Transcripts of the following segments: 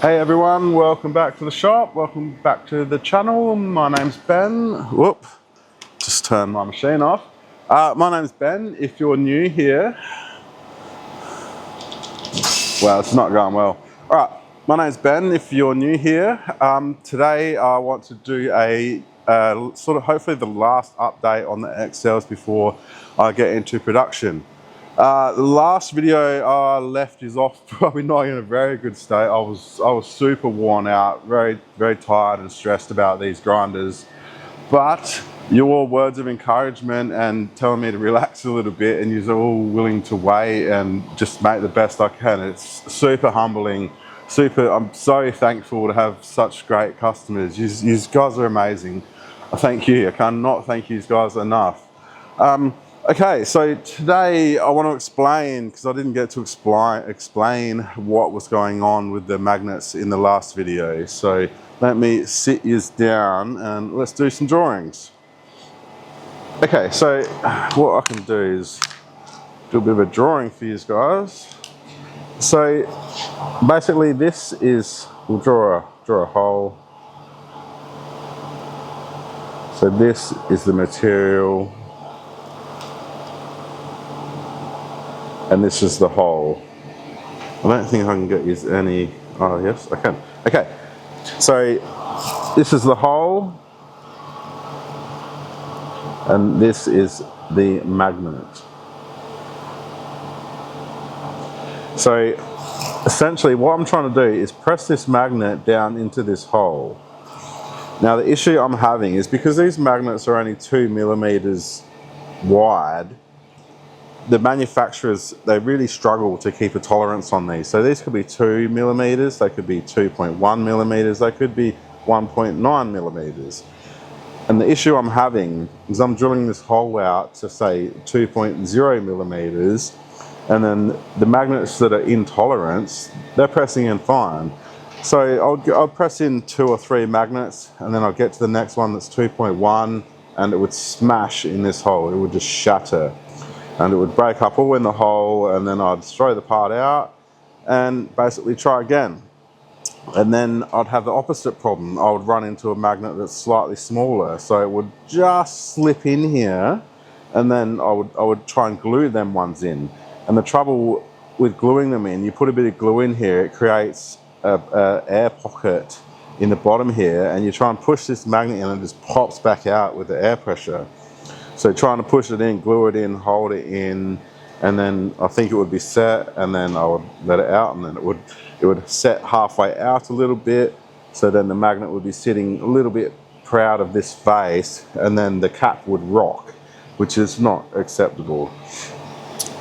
Hey everyone, welcome back to the shop, welcome back to the channel. My name's Ben. Whoop, just turned my machine off. My name's Ben. If you're new here, well, it's not going well. All right, my name's Ben. If you're new here, today I want to do a sort of hopefully the last update on the XLs before I get into production. The last video I left is off probably not in a very good state. I was super worn out, very tired and stressed about these grinders. But your words of encouragement and telling me to relax a little bit, and you're all willing to wait and just make the best I can. It's super humbling. I'm so thankful to have such great customers. You guys are amazing. Thank you. I cannot thank you guys enough. Okay, so today I want to explain, because I didn't get to explain what was going on with the magnets in the last video. So let me sit yous down and let's do some drawings. Okay, so what I can do is do a bit of a drawing for you guys. So basically this is, we'll draw a hole. So this is the material. And this is the hole. I don't think I can get you any, oh yes, I can. Okay, so this is the hole, and this is the magnet. So essentially what I'm trying to do is press this magnet down into this hole. Now the issue I'm having is because these magnets are only 2 millimeters wide, the manufacturers, they really struggle to keep a tolerance on these. So these could be 2 millimeters, they could be 2.1 millimeters, they could be 1.9 millimeters. And the issue I'm having is I'm drilling this hole out to say 2.0 millimeters, and then the magnets that are in tolerance, they're pressing in fine. So I'll press in 2 or 3 magnets, and then I'll get to the next one that's 2.1, and it would smash in this hole, it would just shatter. And it would break up all in the hole, and then I'd throw the part out and basically try again. And then I'd have the opposite problem. I would run into a magnet that's slightly smaller, so it would just slip in here, and then I would try and glue them ones in. And the trouble with gluing them in, you put a bit of glue in here, it creates a air pocket in the bottom here, and you try and push this magnet in and it just pops back out with the air pressure. So trying to push it in, glue it in, hold it in, and then I think it would be set, and then I would let it out, and then it would set halfway out a little bit, so then the magnet would be sitting a little bit proud of this face, and then the cap would rock, which is not acceptable.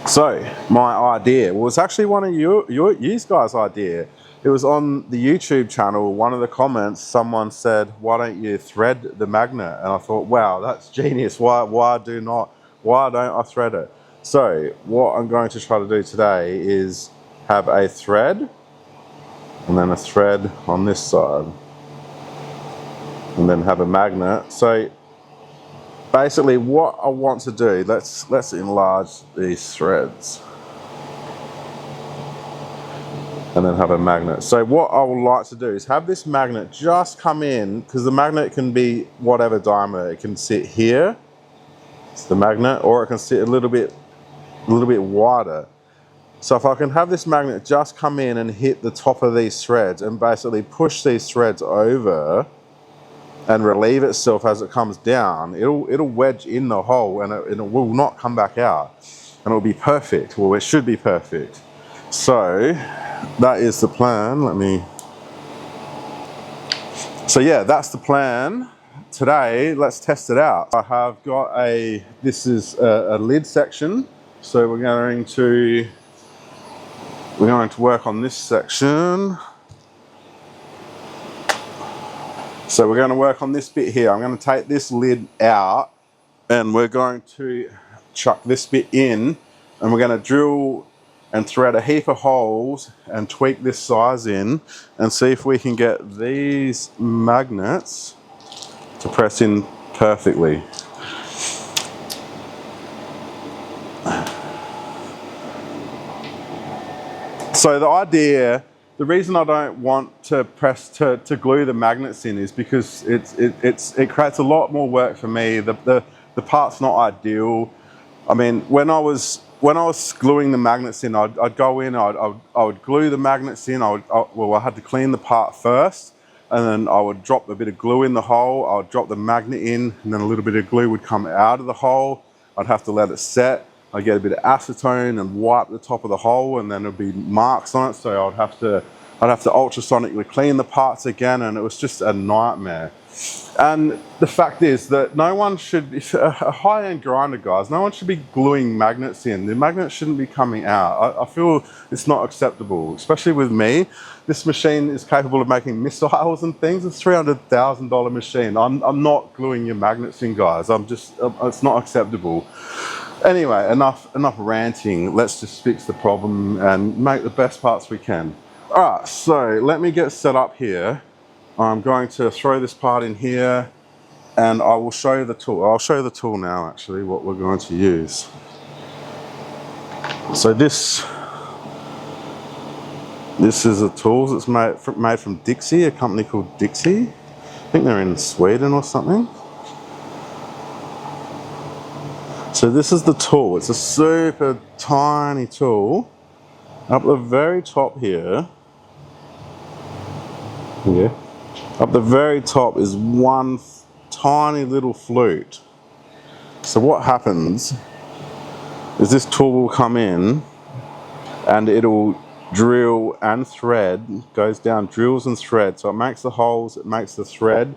So my idea was actually one of you guys' idea. It was on the YouTube channel, one of the comments, someone said, why don't you thread the magnet? And I thought, wow, that's genius. Why don't I thread it? So what I'm going to try to do today is have a thread, and then a thread on this side, and then have a magnet. So basically what I want to do, let's enlarge these threads. And then have a magnet. So what I would like to do is have this magnet just come in, because the magnet can be whatever diameter. It can sit here, it's the magnet, or it can sit a little bit wider. So if I can have this magnet just come in and hit the top of these threads and basically push these threads over and relieve itself as it comes down, it'll wedge in the hole, and it will not come back out, and it'll be perfect. Well, it should be perfect. So that is the plan. So yeah, that's the plan. Today, let's test it out. I have got this is a lid section. So we're going to work on this section. So we're going to work on this bit here. I'm going to take this lid out, and we're going to chuck this bit in, and we're going to drill and thread a heap of holes and tweak this size in and see if we can get these magnets to press in perfectly. So the idea the reason I don't want to press to glue the magnets in is because it creates a lot more work for me. The part's not ideal. I mean, when I was gluing the magnets in, I'd go in, I would glue the magnets in. I had to clean the part first, and then I would drop a bit of glue in the hole. I would drop the magnet in, and then a little bit of glue would come out of the hole. I'd have to let it set. I'd get a bit of acetone and wipe the top of the hole, and then there'd be marks on it. So I'd have to ultrasonically clean the parts again, and it was just a nightmare. And the fact is that no one should, if a high-end grinder, guys, no one should be gluing magnets in. The magnets shouldn't be coming out. I feel it's not acceptable, especially with me. This machine is capable of making missiles and things. It's a $300,000 machine. I'm not gluing your magnets in, guys. It's not acceptable. Anyway, enough ranting. Let's just fix the problem and make the best parts we can. All right, so let me get set up here. I'm going to throw this part in here, and I will show you the tool. I'll show you the tool now, actually, what we're going to use. So this is a tool that's made from Dixie, a company called Dixie. I think they're in Sweden or something. So this is the tool. It's a super tiny tool. Up the very top here. Yeah. Up the very top is one tiny little flute. So what happens is this tool will come in and it'll drill and thread, goes down, drills and threads. So it makes the holes, it makes the thread,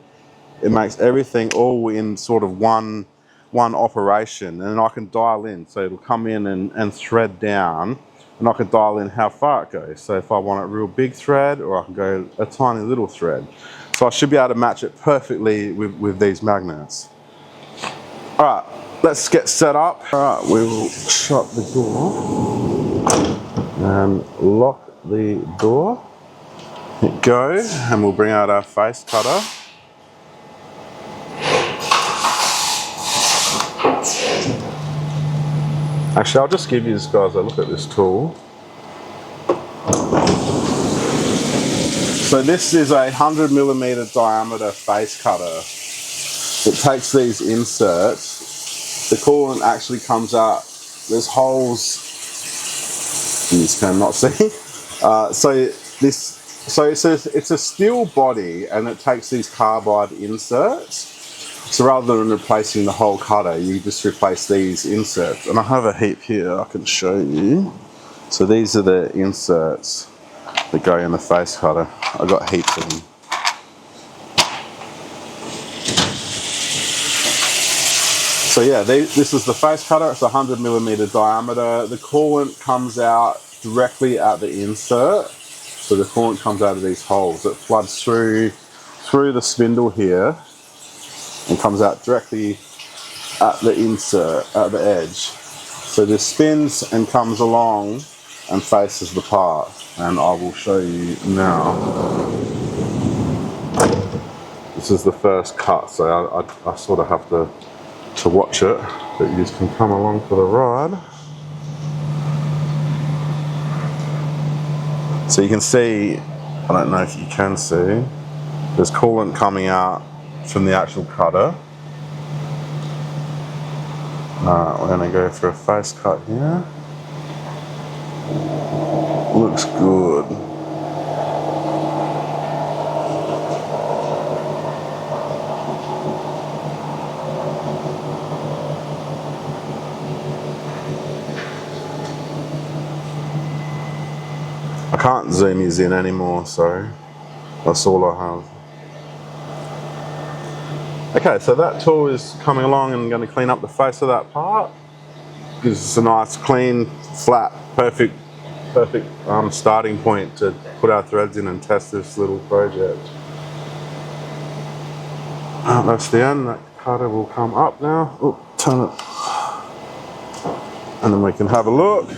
it makes everything all in sort of one operation, and I can dial in. So it'll come in and thread down, and I can dial in how far it goes. So if I want a real big thread, or I can go a tiny little thread. So I should be able to match it perfectly with these magnets. All right, let's get set up. All right, we will shut the door and lock the door. Hit go, and we'll bring out our face cutter. Actually, I'll just give you guys a look at this tool. So this is a 100mm diameter face cutter. It takes these inserts. The coolant actually comes out. There's holes. You just cannot see. It's a steel body, and it takes these carbide inserts. So rather than replacing the whole cutter, you just replace these inserts. And I have a heap here I can show you. So these are the inserts that go in the face cutter. I've got heaps of them. So yeah, this is the face cutter. It's 100mm diameter. The coolant comes out directly at the insert. So the coolant comes out of these holes. It floods through the spindle here and comes out directly at the insert, at the edge. So this spins and comes along and faces the part, and I will show you now. This is the first cut, so I sort of have to watch it, but you can come along for the ride. So you can see, I don't know if you can see, there's coolant coming out from the actual cutter. Alright, we're going to go for a face cut here. Looks good. I can't zoom these in anymore, so that's all I have. Okay, so that tool is coming along and going to clean up the face of that part. Gives us a nice, clean, flat, perfect starting point to put our threads in and test this little project. That's the end. That cutter will come up now. Oh, turn it. And then we can have a look.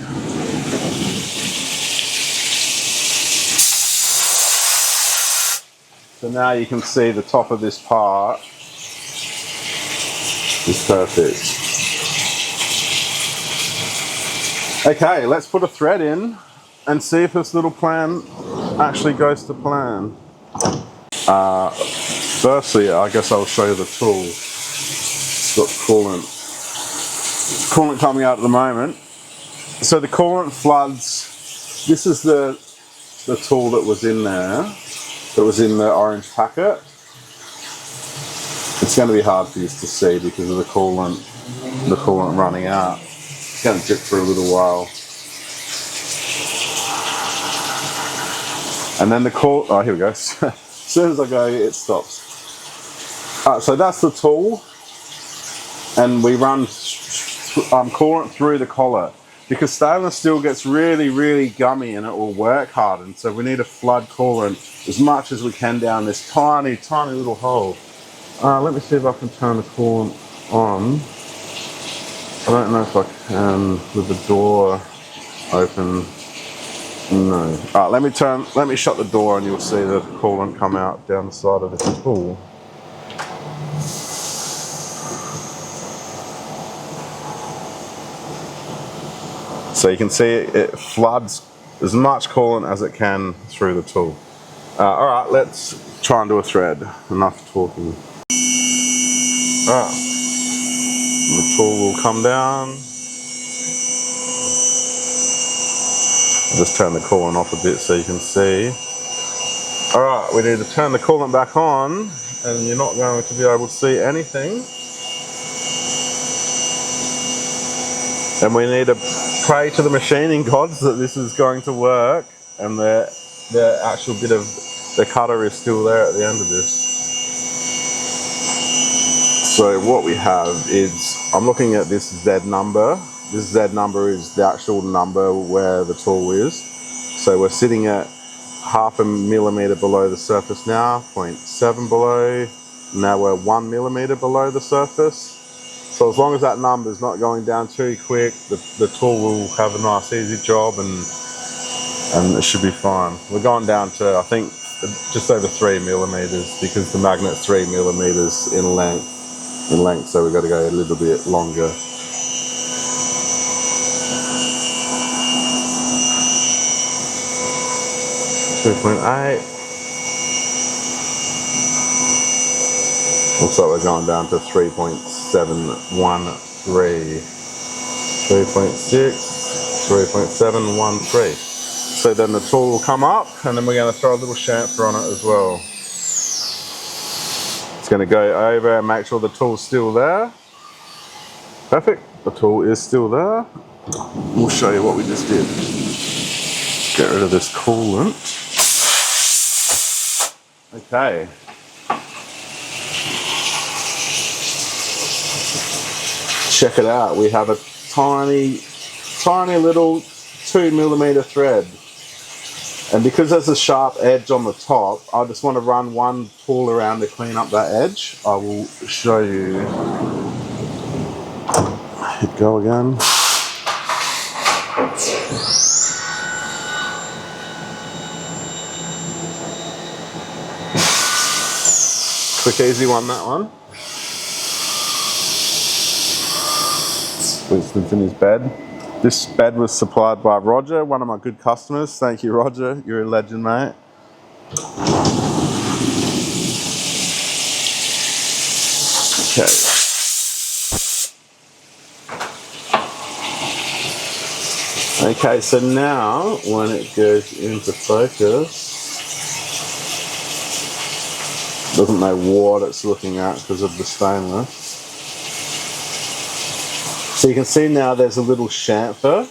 So now you can see the top of this part is perfect. Okay, let's put a thread in and see if this little plan actually goes to plan. Firstly, I guess I'll show you the tool. It's got coolant coming out at the moment. So the coolant floods. This is the tool that was in there, that was in the orange packet. It's going to be hard for you to see because of the coolant running out. It's going to drip for a little while. And then oh, here we go. As soon as I go, it stops. So that's the tool. And we run coolant through the collet. Because stainless steel gets really, really gummy and it will work hard. And so we need to flood coolant as much as we can down this tiny, tiny little hole. Let me see if I can turn the coolant on. I don't know if I can with the door open. No. Let me shut the door and you'll see the coolant come out down the side of this tool. So you can see it floods as much coolant as it can through the tool. All right, let's try and do a thread. Enough talking. All right, the tool will come down. I'll just turn the coolant off a bit so you can see. All right, we need to turn the coolant back on and you're not going to be able to see anything. And we need to pray to the machining gods that this is going to work and the actual bit of the cutter is still there at the end of this. So what we have is, I'm looking at this Z number. This Z number is the actual number where the tool is. So we're sitting at 0.5 millimeter below the surface now, 0.7 below. Now we're 1 millimeter below the surface. So as long as that number is not going down too quick, the tool will have a nice easy job and it should be fine. We're going down to, I think, just over 3 millimeters because the magnet's 3 millimeters in length, so we've got to go a little bit longer. .8. Looks like we're going down to 3.713, 3.6, 3.713. So then the tool will come up and then we're going to throw a little chamfer on it as well. It's going to go over and make sure the tool's still there. Perfect, the tool is still there. We'll show you what we just did. Get rid of this coolant. Okay. Check it out, we have a tiny, tiny little 2 millimeter thread. And because there's a sharp edge on the top, I just want to run one tool around to clean up that edge. I will show you. Hit go again. Quick, easy one, that one. Winston's in his bed. This bed was supplied by Roger, one of my good customers. Thank you, Roger. You're a legend, mate. Okay. Okay, so now when it goes into focus, doesn't know what it's looking at because of the stainless. So you can see now there's a little chamfer.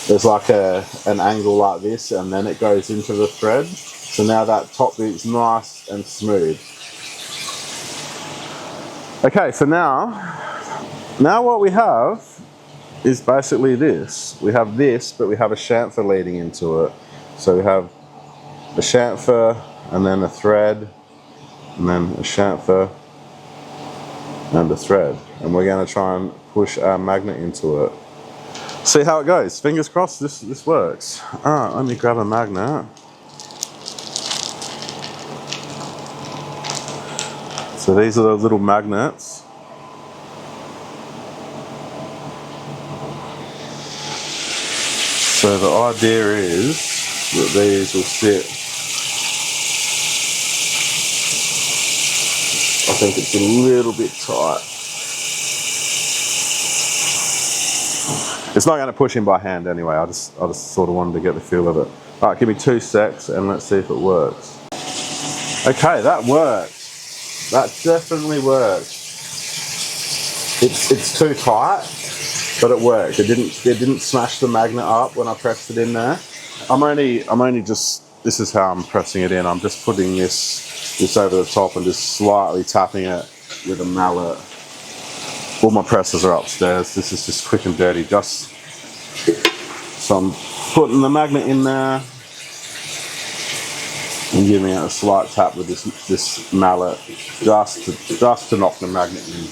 There's like an angle like this and then it goes into the thread. So now that top bit's nice and smooth. Okay, so now what we have is basically this. We have this, but we have a chamfer leading into it. So we have a chamfer and then a thread and then a chamfer and a thread. And we're going to try and push our magnet into it. See how it goes. Fingers crossed this works. Alright, let me grab a magnet. So these are those little magnets. So the idea is that these will sit. I think it's a little bit tight. It's not going to push in by hand anyway. I just sort of wanted to get the feel of it. All right, give me 2 secs and let's see if it works. Okay, that works. That definitely works. It's too tight, but it worked. It didn't smash the magnet up when I pressed it in there. I'm only just, this is how I'm pressing it in. I'm just putting this over the top and just slightly tapping it with a mallet. All my presses are upstairs. This is just quick and dirty. So I'm putting the magnet in there and giving it a slight tap with this mallet just to knock the magnet in.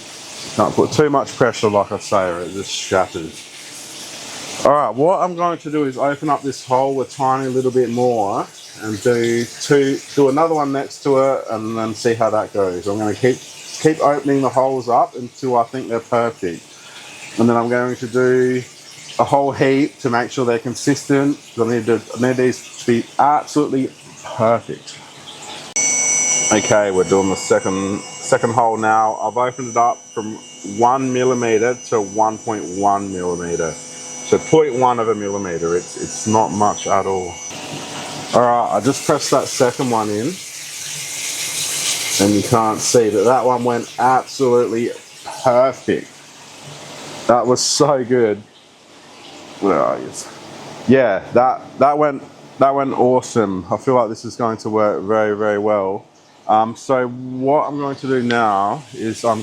Can't put too much pressure, like I say, or it just shatters. All right, what I'm going to do is open up this hole a tiny little bit more and do another one next to it, and then see how that goes. I'm going to keep opening the holes up until I think they're perfect, and then I'm going to do a whole heap to make sure they're consistent. I need these to be absolutely perfect. Okay, we're doing the second hole now. I've opened it up from 1 millimeter to 1.1 millimeter. So 0.1 of a millimeter. It's not much at all. All right, I just pressed that second one in, and you can't see that one went absolutely perfect. That was so good. Where are you? Yeah, that went awesome. I feel like this is going to work very, very well. So what I'm going to do now is I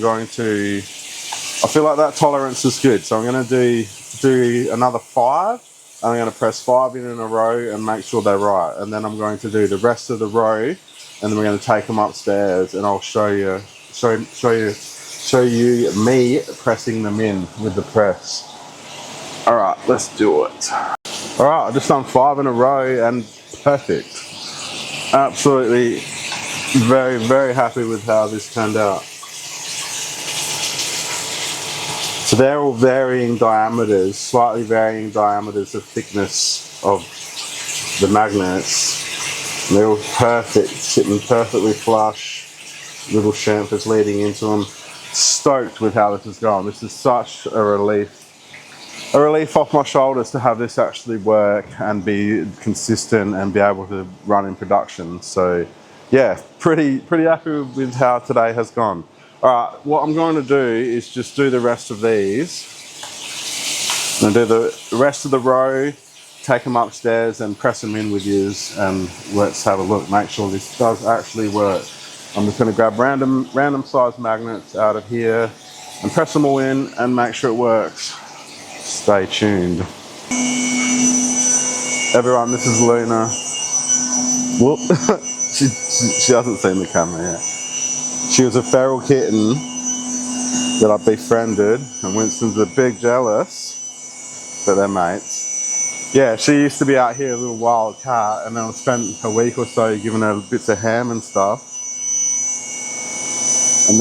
feel like that tolerance is good. So I'm going to do another 5. I'm going to press 5 in a row and make sure they're right. And then I'm going to do the rest of the row, and then we're going to take them upstairs, and I'll show you me pressing them in with the press. All right, let's do it. All right, I've just done 5 in a row and perfect. Absolutely very, very happy with how this turned out. So they're all varying diameters, slightly varying diameters of thickness of the magnets. And they're all perfect, sitting perfectly flush, little chamfers leading into them. Stoked with how this is going. This is such a relief off my shoulders to have this actually work and be consistent and be able to run in production. So yeah, pretty happy with how today has gone. All right, what I'm going to do is just do the rest of these. I'm going to do the rest of the row, take them upstairs and press them in with yous, and let's have a look, make sure this does actually work. I'm just going to grab random size magnets out of here and press them all in and make sure it works. Stay tuned. Everyone, this is Luna. Whoop. she hasn't seen the camera yet. She was a feral kitten that I befriended, and Winston's a big jealous, but they're mates. Yeah, she used to be out here, a little wild cat, and then I spent a week or so giving her bits of ham and stuff. And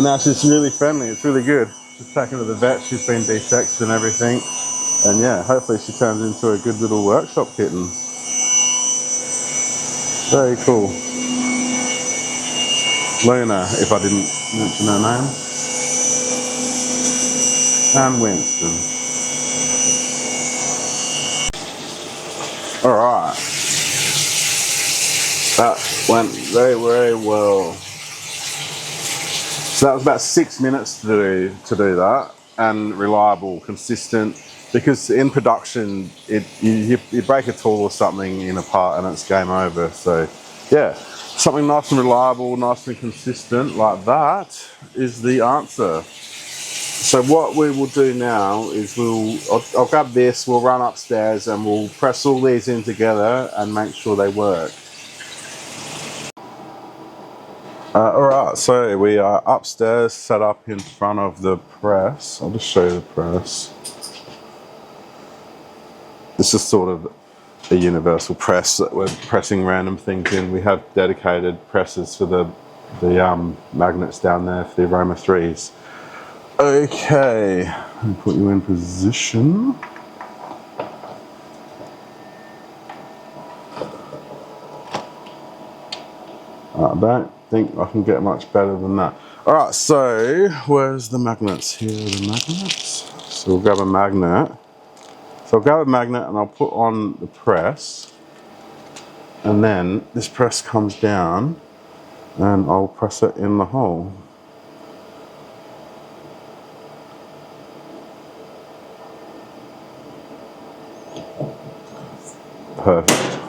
now she's really friendly. It's really good. Just taken her to the vet. She's been desexed and everything. And yeah, hopefully she turns into a good little workshop kitten. Very cool. Luna, if I didn't mention her name. And Winston. All right. That went very, very well. So that was about 6 minutes to do that, and reliable, consistent, because in production, you break a tool or something in a part and it's game over. So yeah, something nice and reliable, nice and consistent like that is the answer. So what we will do now is I'll grab this, we'll run upstairs and we'll press all these in together and make sure they work. Alright, so we are upstairs, set up in front of the press. I'll just show you the press. This is sort of a universal press that we're pressing random things in. We have dedicated presses for the magnets down there for the Aroma-3s. Okay, let me put you in position. I don't think I can get much better than that. All right, so where's the magnets? Here are the magnets. So we'll grab a magnet. So I'll grab a magnet and I'll put on the press. And then this press comes down and I'll press it in the hole. Perfect.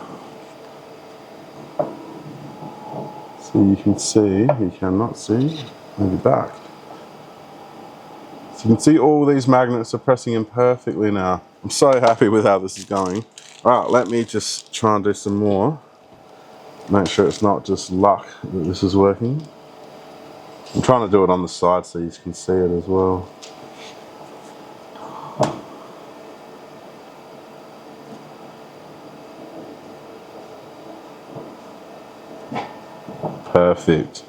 So you can see, you cannot see, maybe back. So you can see all these magnets are pressing in perfectly now. I'm so happy with how this is going. All right, let me just try and do some more. Make sure it's not just luck that this is working. I'm trying to do it on the side so you can see it as well. Perfect.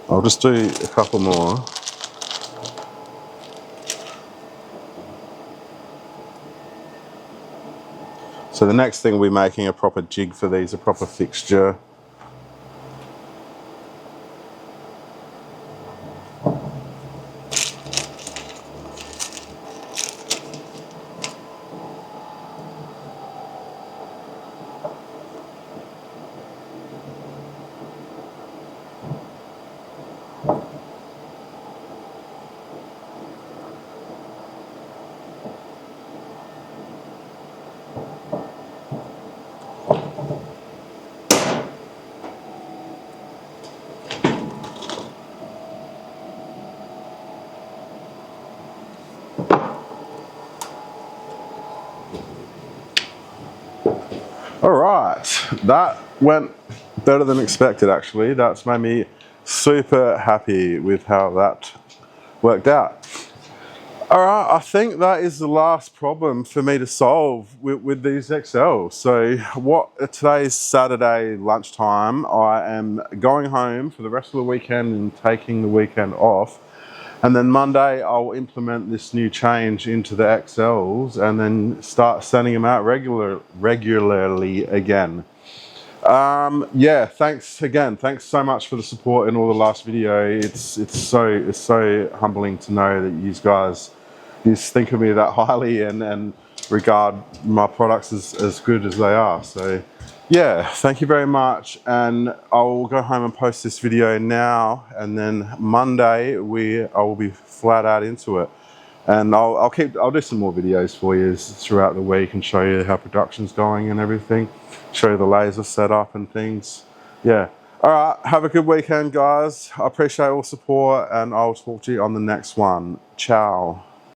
I'll just do a couple more. So the next thing we'll be making a proper jig for these, a proper fixture. All right, that went better than expected actually. That's made me super happy with how that worked out. All right, I think that is the last problem for me to solve with these XL. So today's Saturday lunchtime, I am going home for the rest of the weekend and taking the weekend off. And then Monday, I'll implement this new change into the XLs and then start sending them out regularly again. Yeah, thanks again. Thanks so much for the support in all the last video. It's so humbling to know that you guys think of me that highly and regard my products as good as they are. So yeah, thank you very much. And I'll go home and post this video now, and then Monday I will be flat out into it. And I'll do some more videos for you throughout the week and show you how production's going and everything. Show you the laser setup and things. Yeah. All right. Have a good weekend, guys. I appreciate all support, and I'll talk to you on the next one. Ciao.